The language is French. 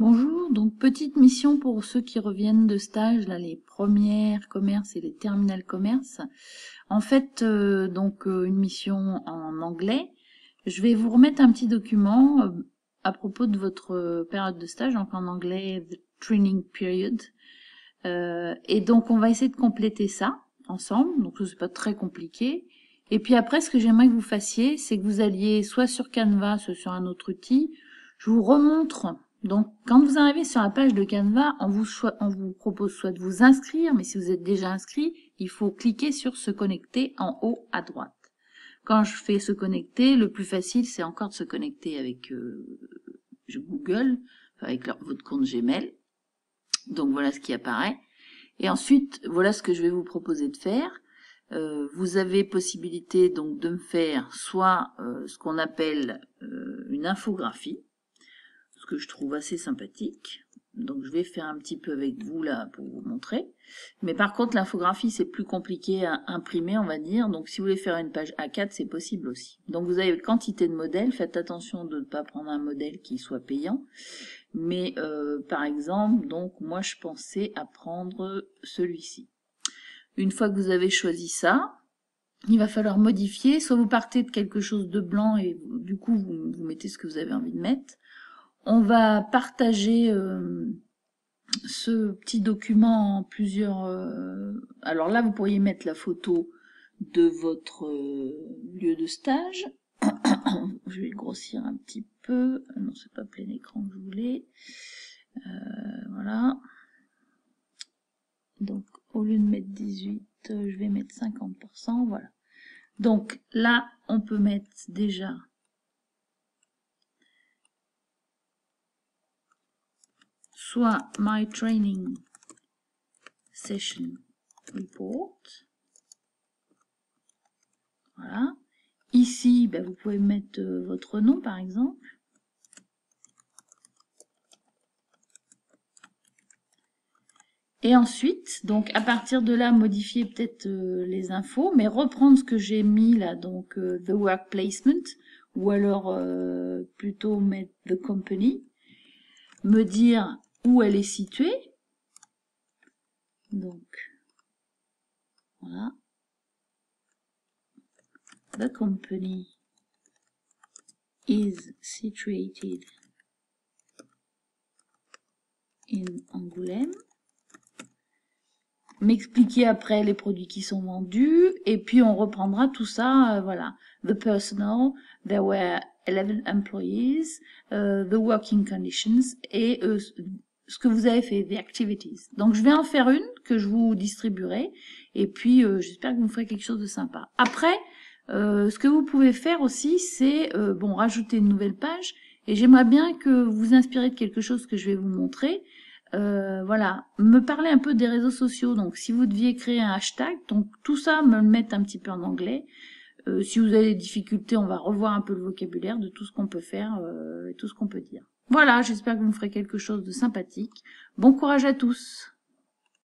Bonjour, donc petite mission pour ceux qui reviennent de stage, là les premières commerces et les terminales commerce. En fait, une mission en anglais. Je vais vous remettre un petit document à propos de votre période de stage, donc en anglais, the training period. Et donc on va essayer de compléter ça ensemble, donc c'est pas très compliqué. Et puis après, ce que j'aimerais que vous fassiez, c'est que vous alliez soit sur Canva, soit sur un autre outil. Je vous remontre. Donc, quand vous arrivez sur la page de Canva, on vous propose soit de vous inscrire, mais si vous êtes déjà inscrit, il faut cliquer sur se connecter en haut à droite. Quand je fais se connecter, le plus facile, c'est encore de se connecter avec Google, avec votre compte Gmail. Donc, voilà ce qui apparaît. Et ensuite, voilà ce que je vais vous proposer de faire. Vous avez possibilité donc de me faire soit ce qu'on appelle une infographie, ce que je trouve assez sympathique. Donc je vais faire un petit peu avec vous là pour vous montrer. Mais par contre l'infographie c'est plus compliqué à imprimer on va dire. Donc si vous voulez faire une page A4 c'est possible aussi. Donc vous avez quantité de modèles. Faites attention de ne pas prendre un modèle qui soit payant. Mais par exemple donc moi je pensais à prendre celui-ci. Une fois que vous avez choisi ça, il va falloir modifier. Soit vous partez de quelque chose de blanc et du coup vous mettez ce que vous avez envie de mettre. On va partager ce petit document en plusieurs... alors là, vous pourriez mettre la photo de votre lieu de stage. Je vais le grossir un petit peu. Non, c'est pas plein écran que je voulais. Voilà. Donc, au lieu de mettre 18, je vais mettre 50%. Voilà. Donc, là, on peut mettre déjà... soit My Training Session Report. Voilà. Ici, ben, vous pouvez mettre votre nom par exemple. Et ensuite, donc à partir de là, modifier peut-être les infos, mais reprendre ce que j'ai mis là, donc The Work Placement, ou alors plutôt mettre The Company, me dire où elle est située. Donc, voilà. The company is situated in Angoulême. M'expliquer après les produits qui sont vendus, et puis on reprendra tout ça, voilà. The personnel, there were 11 employees, the working conditions, et ce que vous avez fait, the activities. Donc je vais en faire une que je vous distribuerai, et puis j'espère que vous me ferez quelque chose de sympa. Après, ce que vous pouvez faire aussi, c'est bon, rajouter une nouvelle page, et j'aimerais bien que vous vous inspirez de quelque chose que je vais vous montrer. Voilà, me parler un peu des réseaux sociaux. Donc si vous deviez créer un hashtag, donc tout ça me le mettre un petit peu en anglais. Si vous avez des difficultés, on va revoir un peu le vocabulaire de tout ce qu'on peut faire et tout ce qu'on peut dire. Voilà, j'espère que vous me ferez quelque chose de sympathique. Bon courage à tous.